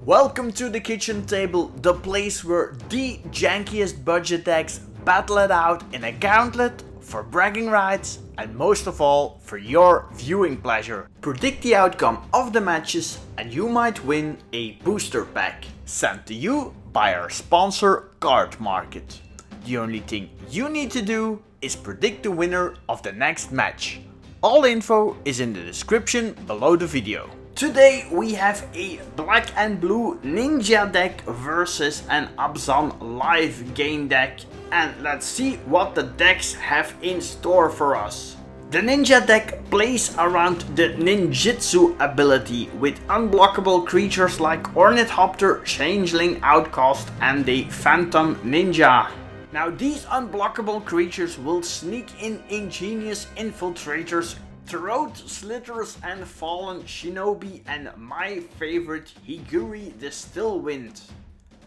Welcome to the kitchen table, the place where the jankiest budget decks battle it out in a gauntlet for bragging rights and most of all for your viewing pleasure. Predict the outcome of the matches and you might win a booster pack sent to you by our sponsor Card Market. The only thing you need to do is predict the winner of the next match. All info is in the description below the video. Today we have a black and blue ninja deck versus an ABZAN LIVEGAIN deck, and let's see what the decks have in store for us. The ninja deck plays around the ninjutsu ability with unblockable creatures like Ornithopter, Changeling, Outcast and the Phantom Ninja. Now these unblockable creatures will sneak in ingenious infiltrators, throat slitters and fallen shinobi, and my favorite Higuri the Still Wind.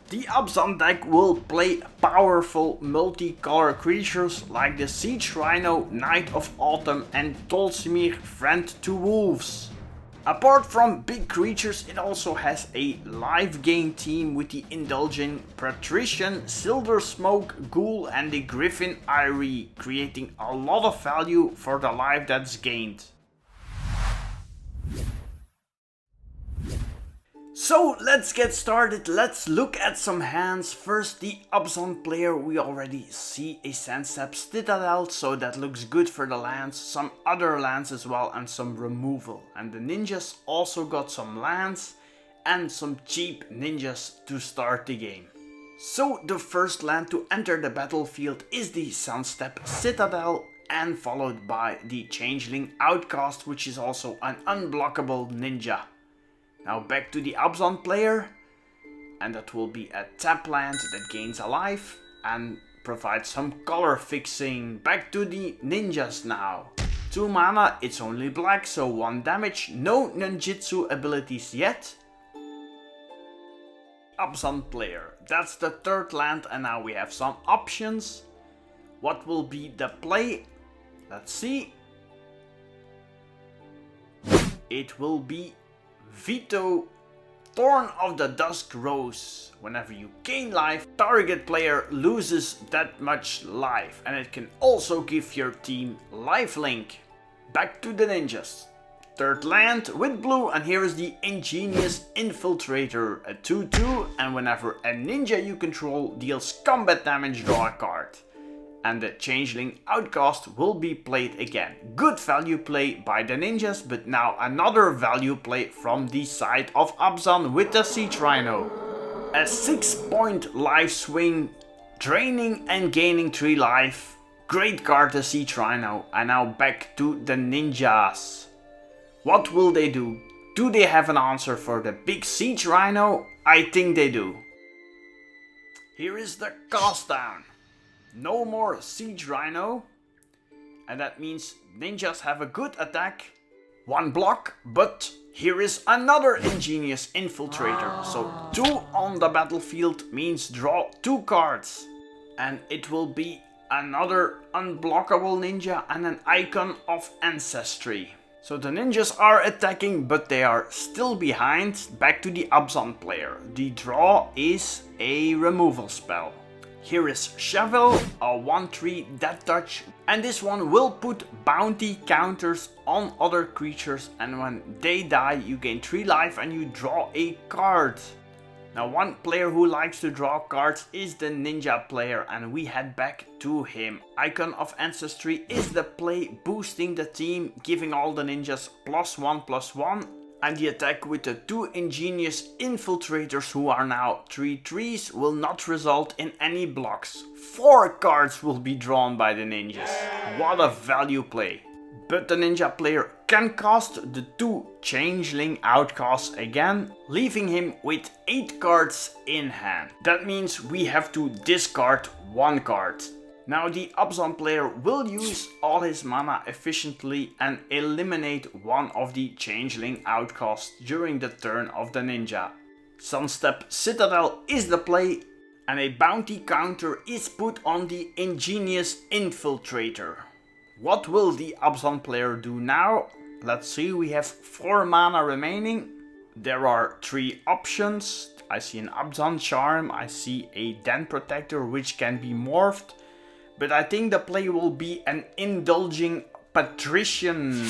The ABZAN deck will play powerful multicolor creatures like the Siege Rhino, Knight of Autumn and Tolsimir Friend to Wolves. Apart from big creatures, it also has a LIVEGAIN team with the Indulgent Patrician, Silver Smoke Ghoul and the GRIFFIN Irie, creating a lot of value for the life that's gained. So let's get started, let's look at some hands. First, the ABZAN player, we already see a Sandstep Citadel, so that looks good for the lands, some other lands as well and some removal. And the ninjas also got some lands and some cheap ninjas to start the game. So the first land to enter the battlefield is the Sandstep Citadel, and followed by the Changeling Outcast, which is also an unblockable ninja. Now back to the ABZAN player, and that will be a tap land that gains a life and provides some color fixing. Back to the ninjas now. 2 mana, it's only black, so 1 damage, no ninjutsu abilities yet. ABZAN player, that's the third land, and now we have some options. What will be the play? Let's see. It will be Veto Thorn of the Dusk Rose. Whenever you gain life, target player loses that much life, and it can also give your team lifelink. Back to the ninjas. Third land with blue, and here is the Ingenious Infiltrator, a 2/2, and whenever a ninja you control deals combat damage, draw a card. And the Changeling Outcast will be played again. Good value play by the ninjas, but now another value play from the side of ABZAN with the Siege Rhino. A 6-point life swing, draining and gaining 3 life. Great card, the Siege Rhino. And now back to the ninjas. What will they do? Do they have an answer for the big Siege Rhino? I think they do. Here is the cast down. No more Siege Rhino, and that means ninjas have a good attack, 1 block, but here is another Ingenious Infiltrator, so 2 on the battlefield means draw 2 cards, and it will be another unblockable ninja and an Icon of Ancestry. So the ninjas are attacking, but they are still behind. Back to the ABZAN player. The draw is a removal spell. Here is Shovel, a 1/3 Death Touch, and this one will put bounty counters on other creatures, and when they die you gain 3 life and you draw a card. Now one player who likes to draw cards is the ninja player, and we head back to him. Icon of Ancestry is the play, boosting the team, giving all the ninjas +1/+1. And the attack with the 2 Ingenious Infiltrators, who are now 3/3s, will not result in any blocks. 4 cards will be drawn by the ninjas. What a value play. But the ninja player can cast the 2 Changeling Outcasts again, leaving him with 8 cards in hand. That means we have to discard 1 card. Now the ABZAN player will use all his mana efficiently and eliminate 1 of the Changeling Outcasts during the turn of the ninja. Sunstep Citadel is the play, and a bounty counter is put on the Ingenious Infiltrator. What will the ABZAN player do now? Let's see, we have 4 mana remaining. there are 3 options. I see an ABZAN charm, I see a Den Protector which can be morphed, but I think the play will be an Indulging Patrician.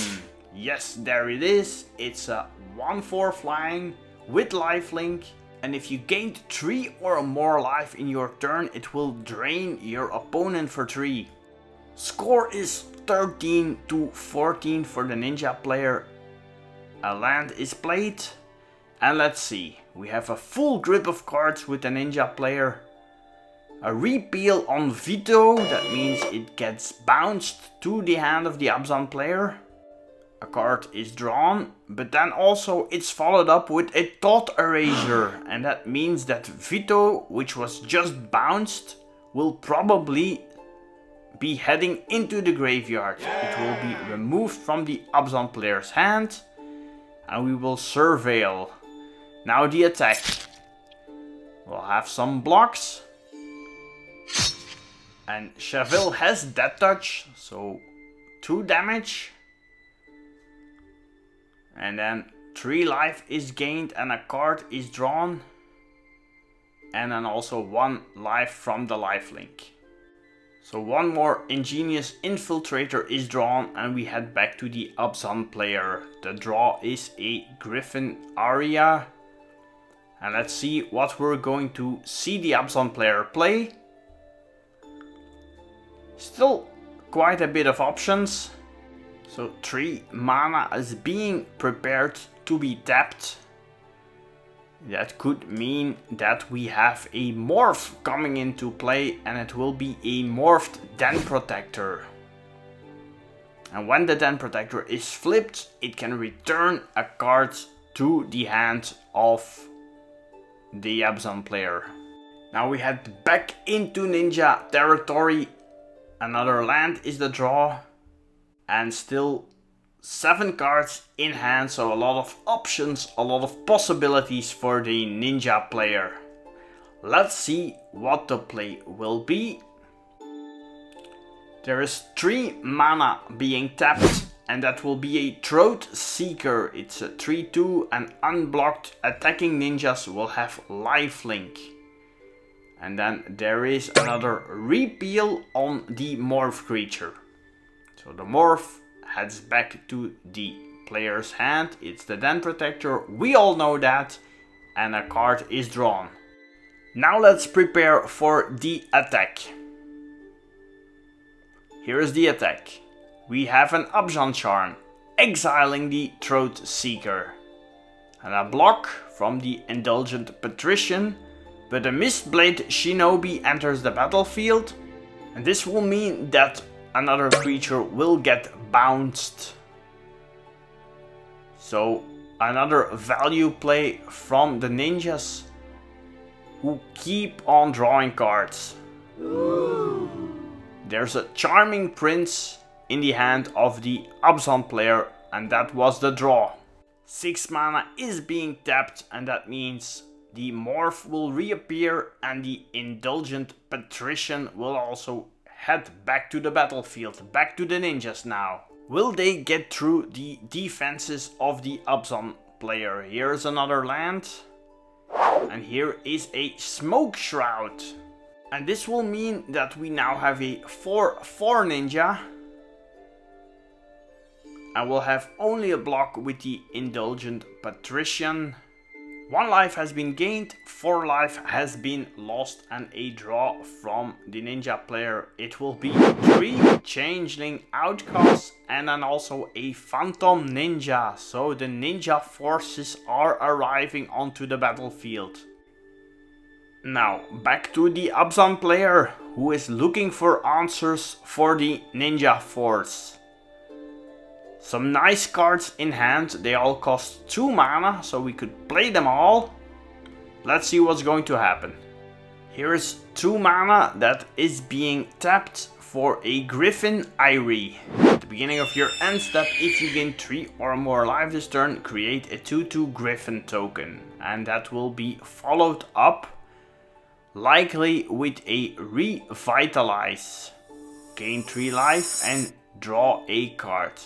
Yes, there it is. It's a 1/4 flying with lifelink, and if you gained 3 or more life in your turn, it will drain your opponent for 3. Score is 13-14 for the ninja player. A land is played, and let's see. We have a full grip of cards with the ninja player. A repeal on veto, that means it gets bounced to the hand of the ABZAN player. A card is drawn, but then also it's followed up with a thought erasure, and that means that veto, which was just bounced, will probably be heading into the graveyard. It will be removed from the ABZAN player's hand, and we will surveil. Now the attack. We'll have some blocks. And Chaville has Death Touch, so 2 damage. And then 3 life is gained and a card is drawn. And then also 1 life from the lifelink. So 1 more Ingenious Infiltrator is drawn and we head back to the ABZAN player. The draw is a GRIFFIN Aria. And let's see what we're going to see the ABZAN player play. Still quite a bit of options. So 3 mana is being prepared to be tapped. That could mean that we have a morph coming into play, and it will be a morphed Den Protector. And when the Den Protector is flipped, it can return a card to the hand of the ABZAN player. Now we head back into ninja territory. Another land is the draw, and still 7 cards in hand, so a lot of options, a lot of possibilities for the ninja player. Let's see what the play will be. There is 3 mana being tapped, and that will be a Throat Seeker. It's a 3/2, and unblocked attacking ninjas will have lifelink. And then there is another repeal on the morph creature. So the morph heads back to the player's hand. It's the Den Protector, we all know that, and a card is drawn. Now let's prepare for the attack. Here is the attack. We have an ABZAN charm, exiling the Throat Seeker. And a block from the Indulgent Patrician, but a Mistblade Shinobi enters the battlefield. And this will mean that another creature will get bounced. So another value play from the ninjas who keep on drawing cards. Ooh. There's a Charming Prince in the hand of the ABZAN player, and that was the draw. 6 mana is being tapped, and that means the morph will reappear and the Indulgent Patrician will also head back to the battlefield, back to the ninjas now. Will they get through the defenses of the ABZAN player? Here's another land. And here is a Smoke Shroud. And this will mean that we now have a 4/4 ninja. And we'll have only a block with the Indulgent Patrician. 1 life has been gained, 4 life has been lost, and a draw from the ninja player. It will be 3 Changeling Outcasts and then also a Phantom Ninja. So the ninja forces are arriving onto the battlefield. Now back to the ABZAN player, who is looking for answers for the ninja force. Some nice cards in hand, they all cost 2 mana, so we could play them all. Let's see what's going to happen. Here is 2 mana that is being tapped for a GRIFFIN Irie. At the beginning of your end step, if you gain 3 or more life this turn, create a 2/2 GRIFFIN token. And that will be followed up, likely with a Revitalize. Gain 3 life and draw a card.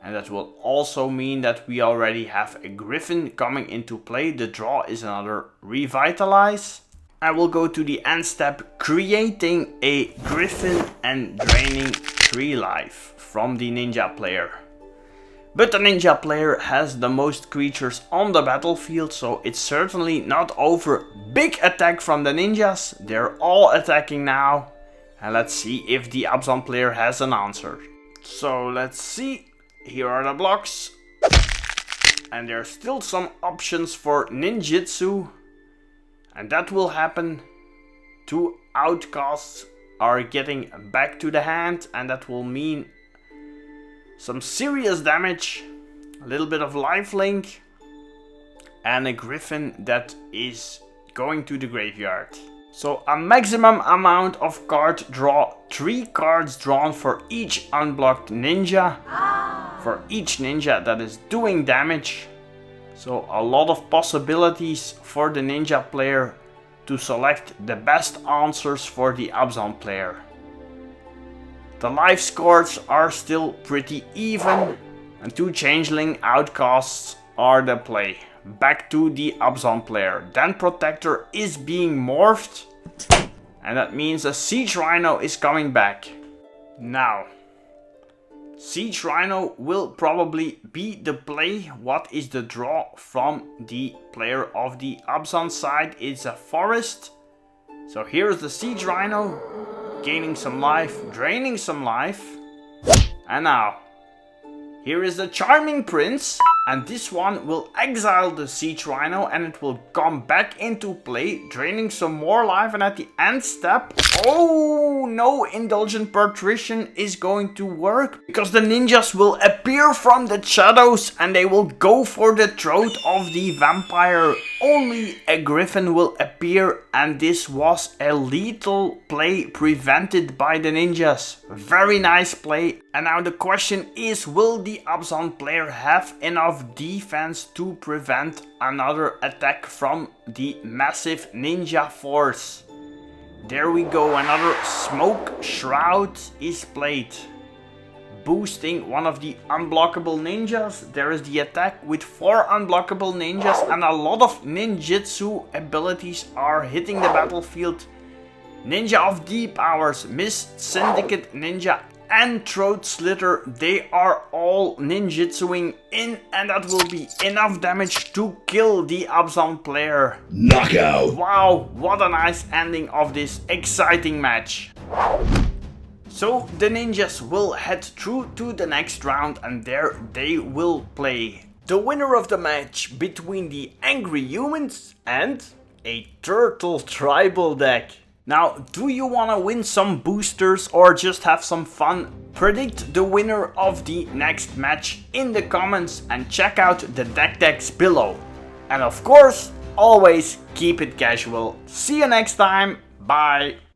And that will also mean that we already have a Griffin coming into play. The draw is another Revitalize. I will go to the end step, creating a Griffin and draining 3 life from the Ninja player. But the Ninja player has the most creatures on the battlefield, so it's certainly not over. Big attack from the Ninjas, they're all attacking now. And let's see if the ABZAN player has an answer. So let's see, here are the blocks. And there's still some options for ninjutsu. And that will happen. 2 outcasts are getting back to the hand, and that will mean some serious damage, a little bit of lifelink, and a Griffin that is going to the graveyard. So a maximum amount of card draw, 3 cards drawn for each unblocked ninja, for each ninja that is doing damage. So a lot of possibilities for the Ninja player to select the best answers for the ABZAN player. The life scores are still pretty even, and 2 changeling outcasts are the play. Back to the ABZAN player. Den Protector is being morphed, and that means a Siege Rhino is coming back. Now, Siege Rhino will probably be the play. What is the draw from the player of the ABZAN side? It's a Forest. So here's the Siege Rhino, gaining some life, draining some life. And now, here is the Charming Prince. And this one will exile the Siege Rhino and it will come back into play, draining some more life. And at the end step, oh no, Indulgent Patrician is going to work, because the ninjas will appear from the shadows and they will go for the throat of the vampire. Only a Griffin will appear, and this was a lethal play prevented by the ninjas. Very nice play. And now the question is, will the ABZAN player have enough defense to prevent another attack from the massive ninja force? There we go, another Smoke Shroud is played, boosting one of the unblockable ninjas. There is the attack with 4 unblockable ninjas, and a lot of ninjutsu abilities are hitting the battlefield. Ninja of Deep Hours, Mist Syndicate Ninja and Throat Slitter, they are all ninjutsuing in, and that will be enough damage to kill the ABZAN player. Knockout! Wow, what a nice ending of this exciting match. So the ninjas will head through to the next round, and there they will play the winner of the match between the Angry Humans and a Turtle Tribal deck. Now, do you want to win some boosters or just have some fun? Predict the winner of the next match in the comments and check out the decks below. And of course, always keep it casual. See you next time. Bye.